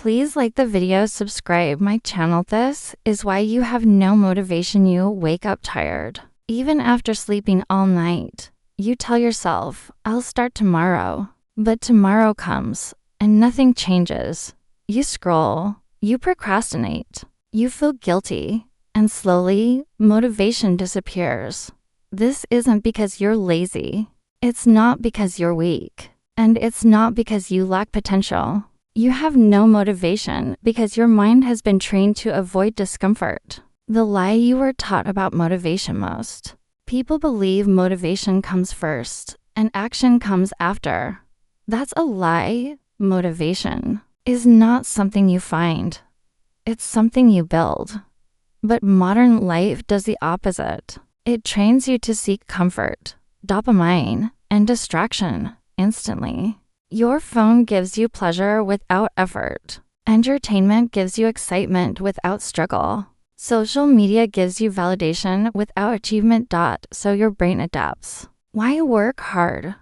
Please like the video, subscribe my channel. This is why you have no motivation. You wake up tired. Even after sleeping all night, you tell yourself, I'll start tomorrow. But tomorrow comes and nothing changes. You scroll, you procrastinate, you feel guilty, and slowly, motivation disappears. This isn't because you're lazy. It's not because you're weak. And it's not because you lack potential. You have no motivation because your mind has been trained to avoid discomfort. The lie you were taught about motivation most. People believe motivation comes first and action comes after. That's a lie. Motivation is not something you find. It's something you build. But modern life does the opposite. It trains you to seek comfort, dopamine, and distraction instantly. Your phone gives you pleasure without effort. Entertainment gives you excitement without struggle. Social media gives you validation without achievement. So your brain adapts. Why work hard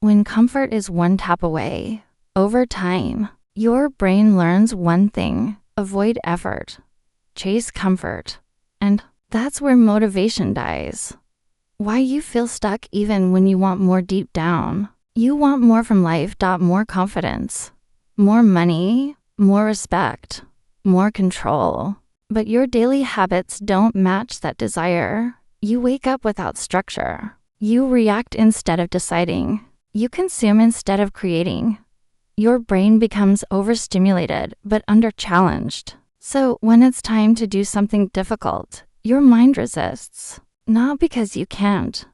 when comfort is one tap away? Over time, your brain learns one thing: avoid effort, chase comfort, and that's where motivation dies. Why you feel stuck even when you want more deep down. You want more from life. More confidence, more money, more respect, more control. But your daily habits don't match that desire. You wake up without structure. You react instead of deciding. You consume instead of creating. Your brain becomes overstimulated but under-challenged. So when it's time to do something difficult, your mind resists. Not because you can't,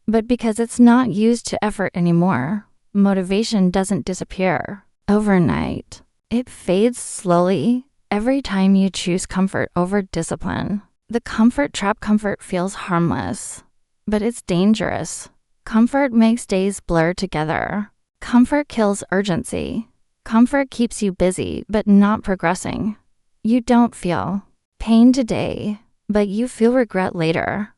but because it's not used to effort anymore. Motivation doesn't disappear overnight. It fades slowly every time you choose comfort over discipline. The comfort trap. Comfort feels harmless, but it's dangerous. Comfort makes days blur together. Comfort kills urgency. Comfort keeps you busy but not progressing. You don't feel pain today, but you feel regret later.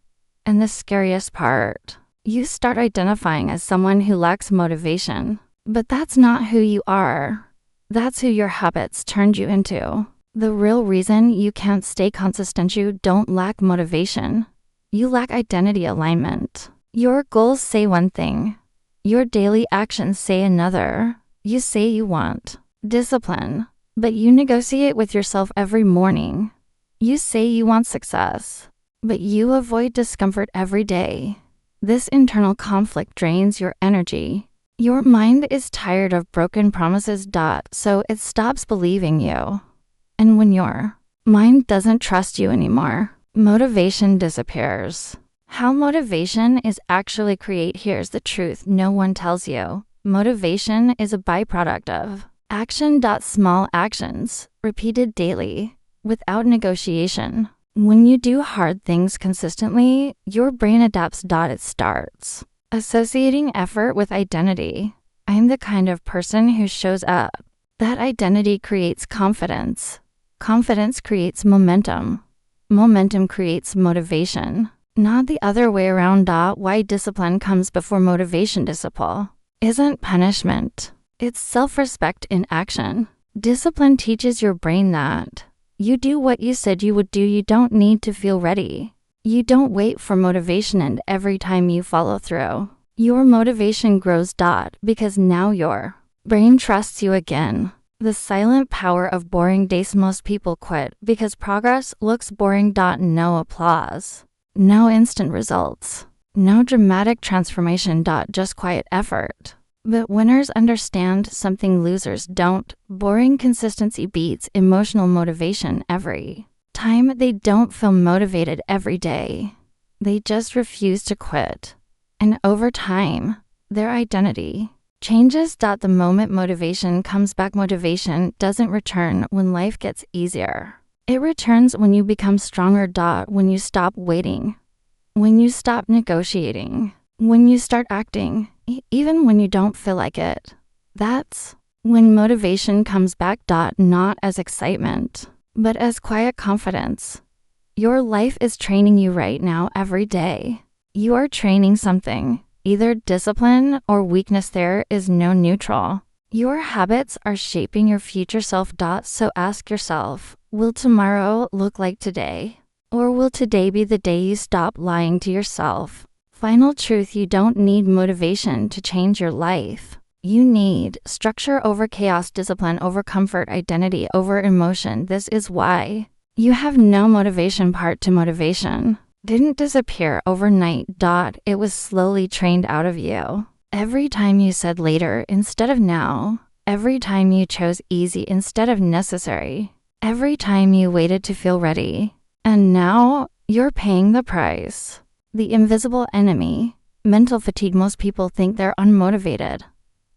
And the scariest part, you start identifying as someone who lacks motivation. But that's not who you are. That's who your habits turned you into. The real reason you can't stay consistent, you don't lack motivation. You lack identity alignment. Your goals say one thing. Your daily actions say another. You say you want discipline, but you negotiate with yourself every morning. You say you want success, but you avoid discomfort every day. This internal conflict drains your energy. Your mind is tired of broken promises. So it stops believing you. And when your mind doesn't trust you anymore, motivation disappears. How motivation is actually created. Here's the truth no one tells you. Motivation is a byproduct of action. Small actions, repeated daily, without negotiation. When you do hard things consistently, your brain adapts. It starts associating effort with identity. I'm the kind of person who shows up. That identity creates confidence. Confidence creates momentum. Momentum creates motivation. Not the other way around. Why discipline comes before motivation. Discipline isn't punishment. It's self-respect in action. Discipline teaches your brain that you do what you said you would do. You don't need to feel ready. You don't wait for motivation, and every time you follow through, your motivation grows. Because now your brain trusts you again. The silent power of boring days. Most people quit because progress looks boring. No applause. No instant results. No dramatic transformation. Just quiet effort. But winners understand something losers don't. Boring consistency beats emotional motivation every time. They don't feel motivated every day. They just refuse to quit. And over time, their identity changes. The moment motivation comes back. Motivation doesn't return when life gets easier. It returns when you become stronger. When you stop waiting. When you stop negotiating. When you start acting, even when you don't feel like it. That's when motivation comes back. Not as excitement, but as quiet confidence. Your life is training you right now every day. You are training something, either discipline or weakness. There is no neutral. Your habits are shaping your future self. So ask yourself, will tomorrow look like today? Or will today be the day you stop lying to yourself? Final truth: you don't need motivation to change your life. You need structure over chaos, discipline over comfort, identity over emotion. This is why you have no motivation. Part to motivation didn't disappear overnight. It was slowly trained out of you. Every time you said later instead of now, every time you chose easy instead of necessary, every time you waited to feel ready. And now you're paying the price. The invisible enemy, mental fatigue. Most people think they're unmotivated.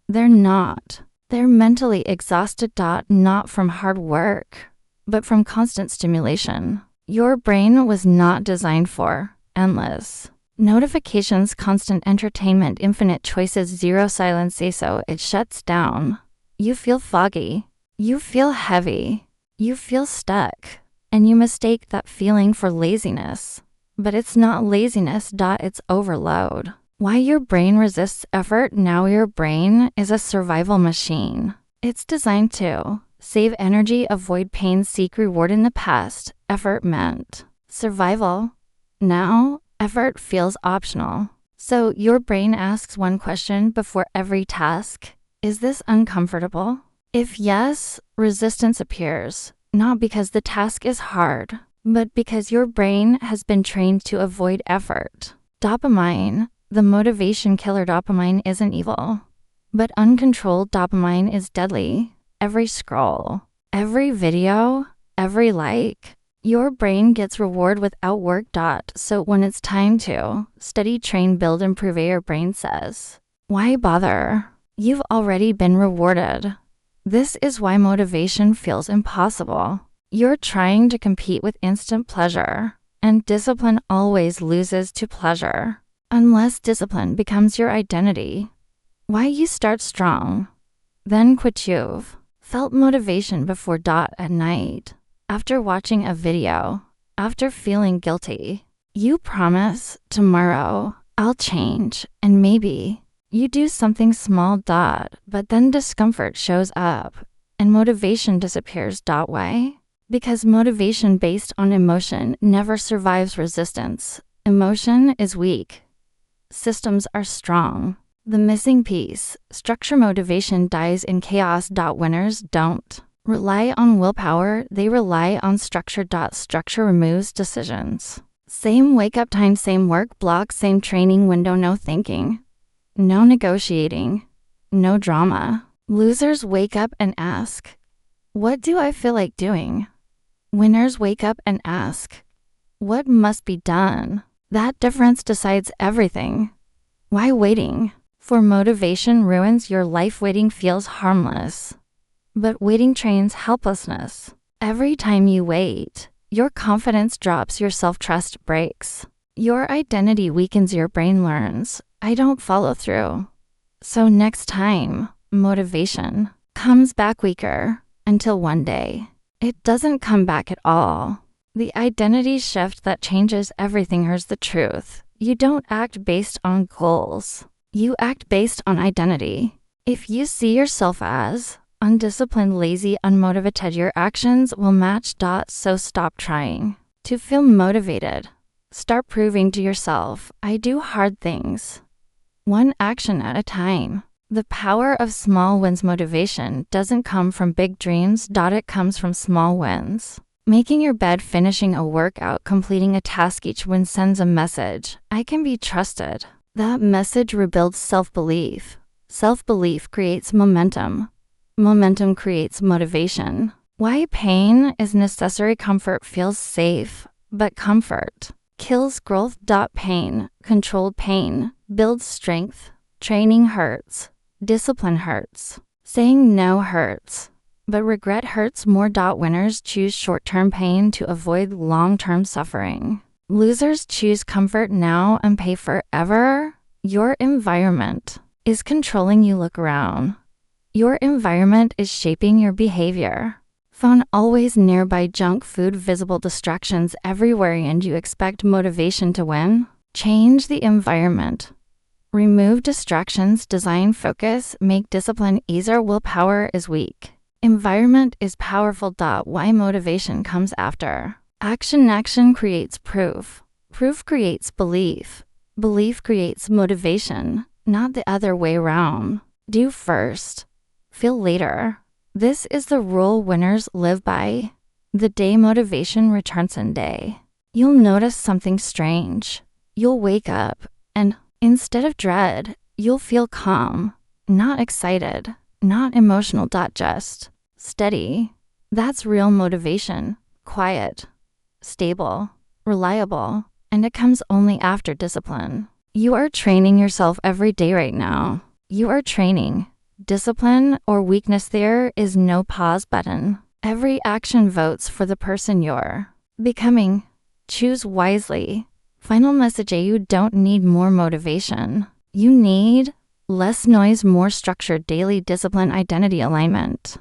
They're not. They're mentally exhausted. Not from hard work, but from constant stimulation. Your brain was not designed for endless notifications, constant entertainment, infinite choices, zero silence. So it shuts down. You feel foggy. You feel heavy. You feel stuck. And you mistake that feeling for laziness. But it's not laziness. It's overload. Why your brain resists effort? Now your brain is a survival machine. It's designed to save energy, avoid pain, seek reward. In the past, effort meant survival. Now, effort feels optional. So your brain asks one question before every task: is this uncomfortable? If yes, resistance appears, not because the task is hard, but because your brain has been trained to avoid effort. Dopamine, the motivation killer. Dopamine isn't evil, but uncontrolled dopamine is deadly. Every scroll, every video, every like, your brain gets reward without work. So when it's time to study, train, build, improve, your brain says, why bother? You've already been rewarded. This is why motivation feels impossible. You're trying to compete with instant pleasure, and discipline always loses to pleasure. Unless discipline becomes your identity. Why you start strong, then quit. You've felt motivation before. At night, after watching a video, after feeling guilty, you promise, tomorrow I'll change, and maybe you do something small. But then discomfort shows up, and motivation disappears. Why? Because motivation based on emotion never survives resistance. Emotion is weak. Systems are strong. The missing piece, structure. Motivation dies in chaos. Winners don't rely on willpower, they rely on structure. Structure removes decisions. Same wake up time, same work block, same training window. No thinking, no negotiating, no drama. Losers wake up and ask, what do I feel like doing? Winners wake up and ask, what must be done? That difference decides everything. Why waiting for motivation ruins your life? Waiting feels harmless, but waiting trains helplessness. Every time you wait, your confidence drops, your self-trust breaks. Your identity weakens, your brain learns, I don't follow through. So next time, motivation comes back weaker until one day, it doesn't come back at all. The identity shift that changes everything. Here's the truth. You don't act based on goals. You act based on identity. If you see yourself as undisciplined, lazy, unmotivated, your actions will match. So stop trying to feel motivated. Start proving to yourself, I do hard things, one action at a time. The power of small wins. Motivation doesn't come from big dreams. It comes from small wins. Making your bed, finishing a workout, completing a task. Each win sends a message. I can be trusted. That message rebuilds self-belief. Self-belief creates momentum. Momentum creates motivation. Why pain is necessary. Comfort feels safe, but comfort kills growth. Controlled pain builds strength. Training hurts. Discipline hurts. Saying no hurts, but regret hurts more. Winners choose short-term pain to avoid long-term suffering. Losers choose comfort now and pay forever. Your environment is controlling you. Look around. Your environment is shaping your behavior. Phone always nearby, junk food, visible distractions everywhere, and you expect motivation to win? Change the environment. Remove distractions, design focus, make discipline easier, willpower is weak. Environment is powerful. Why motivation comes after. Action creates proof. Proof creates belief. Belief creates motivation, not the other way around. Do first, feel later. This is the rule winners live by. The day motivation returns in day, you'll notice something strange. You'll wake up and instead of dread, you'll feel calm, not excited, not emotional. Just steady. That's real motivation. Quiet, stable, reliable, and it comes only after discipline. You are training yourself every day right now. You are training. Discipline or weakness, there is no pause button. Every action votes for the person you're becoming. Choose wisely. Final message: you don't need more motivation. You need less noise, more structure, daily discipline, identity alignment.